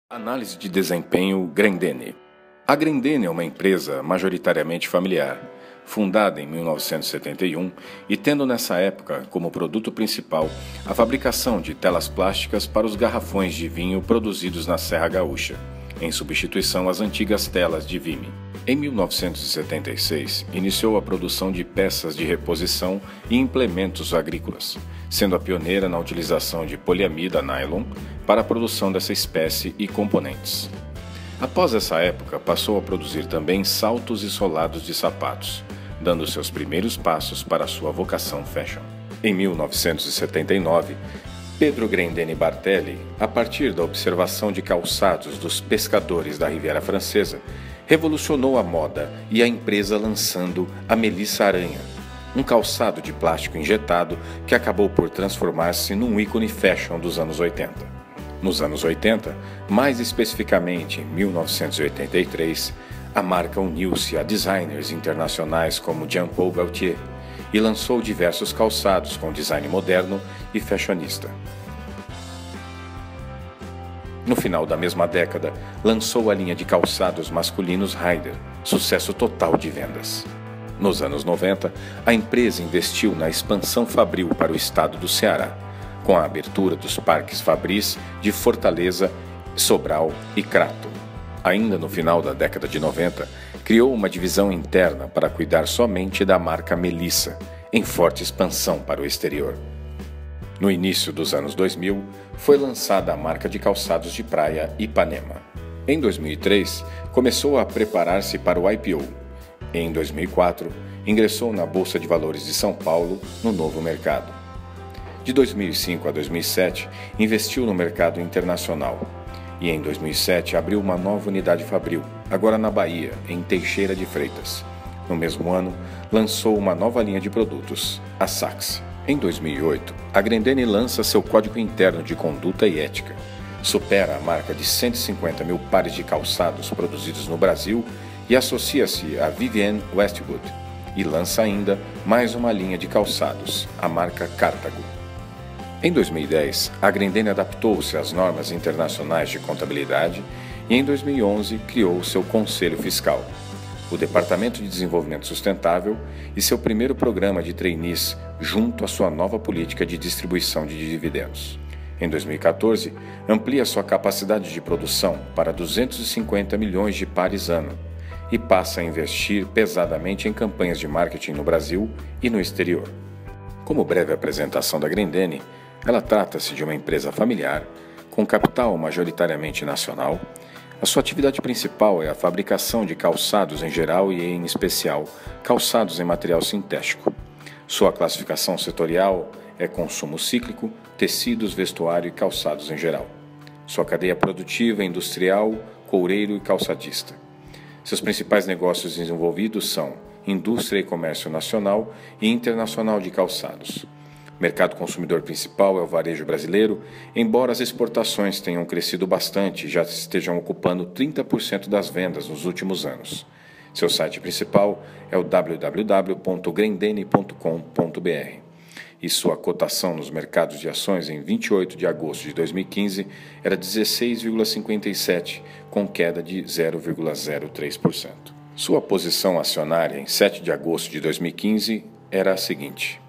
Análise de desempenho Grendene. A Grendene é uma empresa majoritariamente familiar, fundada em 1971 e tendo nessa época como produto principal a fabricação de telas plásticas para os garrafões de vinho produzidos na Serra Gaúcha, em substituição às antigas telas de Vime. Em 1976, iniciou a produção de peças de reposição e implementos agrícolas, sendo a pioneira na utilização de poliamida nylon para a produção dessa espécie e componentes. Após essa época, passou a produzir também saltos e solados de sapatos, dando seus primeiros passos para a sua vocação fashion. Em 1979, Pedro Grendene Bartelli, a partir da observação de calçados dos pescadores da Riviera Francesa, revolucionou a moda e a empresa lançando a Melissa Aranha, um calçado de plástico injetado que acabou por transformar-se num ícone fashion dos anos 80. Nos anos 80, mais especificamente em 1983, a marca uniu-se a designers internacionais como Jean-Paul Gaultier e lançou diversos calçados com design moderno e fashionista. No final da mesma década, lançou a linha de calçados masculinos Haider, sucesso total de vendas. Nos anos 90, a empresa investiu na expansão fabril para o estado do Ceará, com a abertura dos parques Fabris de Fortaleza, Sobral e Crato. Ainda no final da década de 90, criou uma divisão interna para cuidar somente da marca Melissa, em forte expansão para o exterior. No início dos anos 2000, foi lançada a marca de calçados de praia Ipanema. Em 2003, começou a preparar-se para o IPO. Em 2004, ingressou na Bolsa de Valores de São Paulo, no novo mercado. De 2005 a 2007, investiu no mercado internacional. E em 2007 abriu uma nova unidade fabril, agora na Bahia, em Teixeira de Freitas. No mesmo ano, lançou uma nova linha de produtos, a Saxe. Em 2008, a Grendene lança seu código interno de conduta e ética. Supera a marca de 150 mil pares de calçados produzidos no Brasil e associa-se a Vivienne Westwood. E lança ainda mais uma linha de calçados, a marca Cartago. Em 2010, a Grendene adaptou-se às normas internacionais de contabilidade e em 2011 criou seu Conselho Fiscal, o Departamento de Desenvolvimento Sustentável e seu primeiro programa de trainees junto à sua nova política de distribuição de dividendos. Em 2014, amplia sua capacidade de produção para 250 milhões de pares ano e passa a investir pesadamente em campanhas de marketing no Brasil e no exterior. Como breve apresentação da Grendene, ela trata-se de uma empresa familiar, com capital majoritariamente nacional. A sua atividade principal é a fabricação de calçados em geral e, em especial, calçados em material sintético. Sua classificação setorial é consumo cíclico, tecidos, vestuário e calçados em geral. Sua cadeia produtiva é industrial, coureiro e calçadista. Seus principais negócios desenvolvidos são indústria e comércio nacional e internacional de calçados. O mercado consumidor principal é o varejo brasileiro, embora as exportações tenham crescido bastante e já estejam ocupando 30% das vendas nos últimos anos. Seu site principal é o www.grendene.com.br e sua cotação nos mercados de ações em 28 de agosto de 2015 era 16,57, com queda de 0,03%. Sua posição acionária em 7 de agosto de 2015 era a seguinte: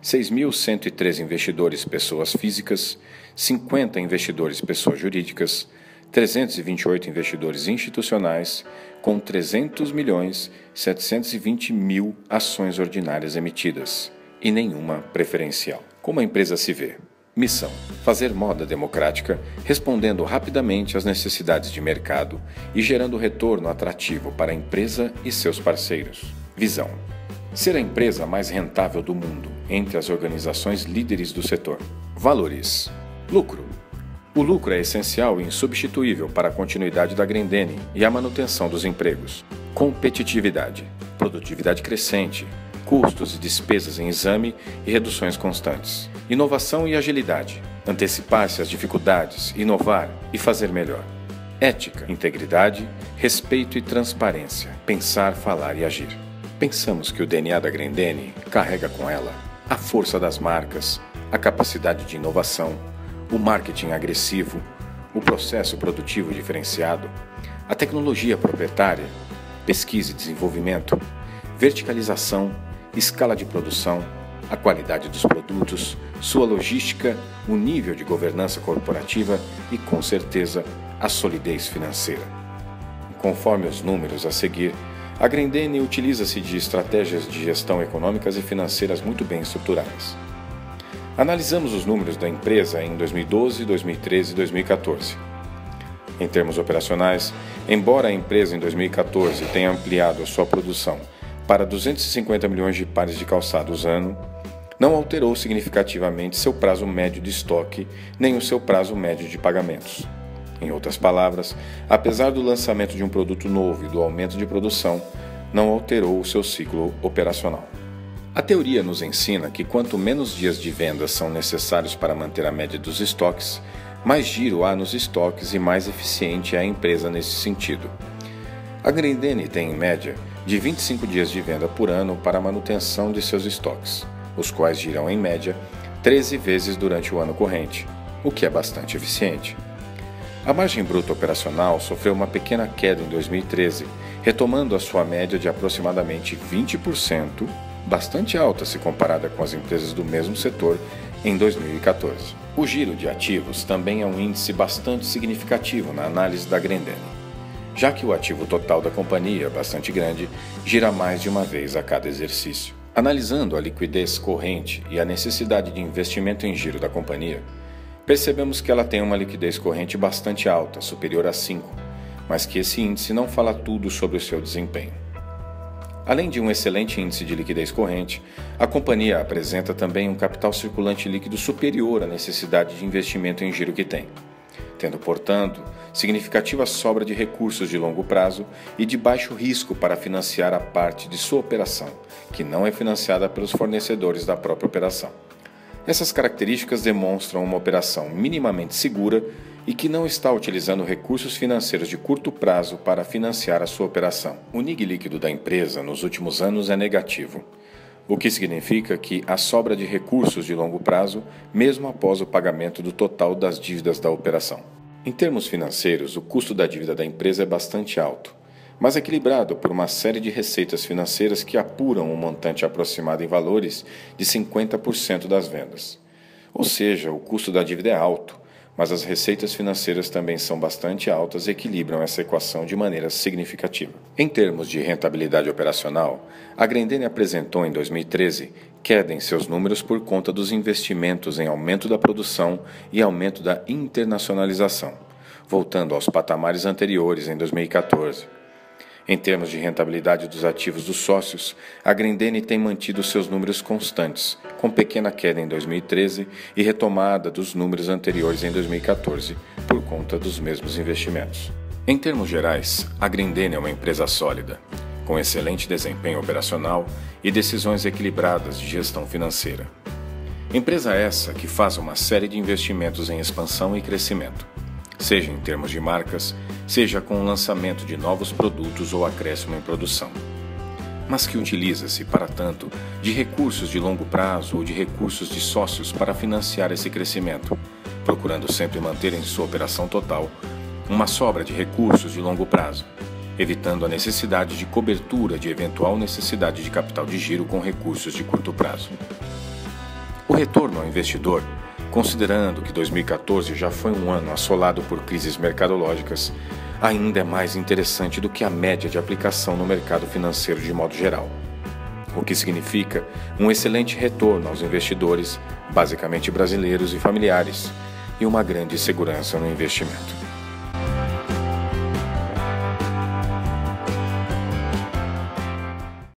6.103 investidores pessoas físicas, 50 investidores pessoas jurídicas, 328 investidores institucionais, com 300.720.000 ações ordinárias emitidas e nenhuma preferencial. Como a empresa se vê? Missão: fazer moda democrática, respondendo rapidamente às necessidades de mercado e gerando retorno atrativo para a empresa e seus parceiros. Visão: ser a empresa mais rentável do mundo entre as organizações líderes do setor. Valores: lucro. O lucro é essencial e insubstituível para a continuidade da Grendene e a manutenção dos empregos. Competitividade. Produtividade crescente, custos e despesas em exame e reduções constantes. Inovação e agilidade. Antecipar-se às dificuldades, inovar e fazer melhor. Ética, integridade, respeito e transparência. Pensar, falar e agir. Pensamos que o DNA da Grendene carrega com ela a força das marcas, a capacidade de inovação, o marketing agressivo, o processo produtivo diferenciado, a tecnologia proprietária, pesquisa e desenvolvimento, verticalização, escala de produção, a qualidade dos produtos, sua logística, o nível de governança corporativa e, com certeza, a solidez financeira. Conforme os números a seguir, a Grendene utiliza-se de estratégias de gestão econômicas e financeiras muito bem estruturadas. Analisamos os números da empresa em 2012, 2013 e 2014. Em termos operacionais, embora a empresa em 2014 tenha ampliado a sua produção para 250 milhões de pares de calçados ano, não alterou significativamente seu prazo médio de estoque nem o seu prazo médio de pagamentos. Em outras palavras, apesar do lançamento de um produto novo e do aumento de produção, não alterou o seu ciclo operacional. A teoria nos ensina que quanto menos dias de vendas são necessários para manter a média dos estoques, mais giro há nos estoques e mais eficiente é a empresa nesse sentido. A Grendene tem, em média, de 25 dias de venda por ano para a manutenção de seus estoques, os quais giram, em média, 13 vezes durante o ano corrente, o que é bastante eficiente. A margem bruta operacional sofreu uma pequena queda em 2013, retomando a sua média de aproximadamente 20%, bastante alta se comparada com as empresas do mesmo setor em 2014. O giro de ativos também é um índice bastante significativo na análise da Grendene, já que o ativo total da companhia, bastante grande, gira mais de uma vez a cada exercício. Analisando a liquidez corrente e a necessidade de investimento em giro da companhia, percebemos que ela tem uma liquidez corrente bastante alta, superior a 5, mas que esse índice não fala tudo sobre o seu desempenho. Além de um excelente índice de liquidez corrente, a companhia apresenta também um capital circulante líquido superior à necessidade de investimento em giro que tem, tendo, portanto, significativa sobra de recursos de longo prazo e de baixo risco para financiar a parte de sua operação, que não é financiada pelos fornecedores da própria operação. Essas características demonstram uma operação minimamente segura e que não está utilizando recursos financeiros de curto prazo para financiar a sua operação. O NIG líquido da empresa nos últimos anos é negativo, o que significa que há sobra de recursos de longo prazo, mesmo após o pagamento do total das dívidas da operação. Em termos financeiros, o custo da dívida da empresa é bastante alto, mas equilibrado por uma série de receitas financeiras que apuram um montante aproximado em valores de 50% das vendas. Ou seja, o custo da dívida é alto, mas as receitas financeiras também são bastante altas e equilibram essa equação de maneira significativa. Em termos de rentabilidade operacional, a Grendene apresentou em 2013 queda em seus números por conta dos investimentos em aumento da produção e aumento da internacionalização, voltando aos patamares anteriores em 2014. Em termos de rentabilidade dos ativos dos sócios, a Grendene tem mantido seus números constantes, com pequena queda em 2013 e retomada dos números anteriores em 2014, por conta dos mesmos investimentos. Em termos gerais, a Grendene é uma empresa sólida, com excelente desempenho operacional e decisões equilibradas de gestão financeira. Empresa essa que faz uma série de investimentos em expansão e crescimento, seja em termos de marcas, seja com o lançamento de novos produtos ou acréscimo em produção, mas que utiliza-se, para tanto, de recursos de longo prazo ou de recursos de sócios para financiar esse crescimento, procurando sempre manter em sua operação total uma sobra de recursos de longo prazo, evitando a necessidade de cobertura de eventual necessidade de capital de giro com recursos de curto prazo. O retorno ao investidor, considerando que 2014 já foi um ano assolado por crises mercadológicas, ainda é mais interessante do que a média de aplicação no mercado financeiro de modo geral, o que significa um excelente retorno aos investidores, basicamente brasileiros e familiares, e uma grande segurança no investimento.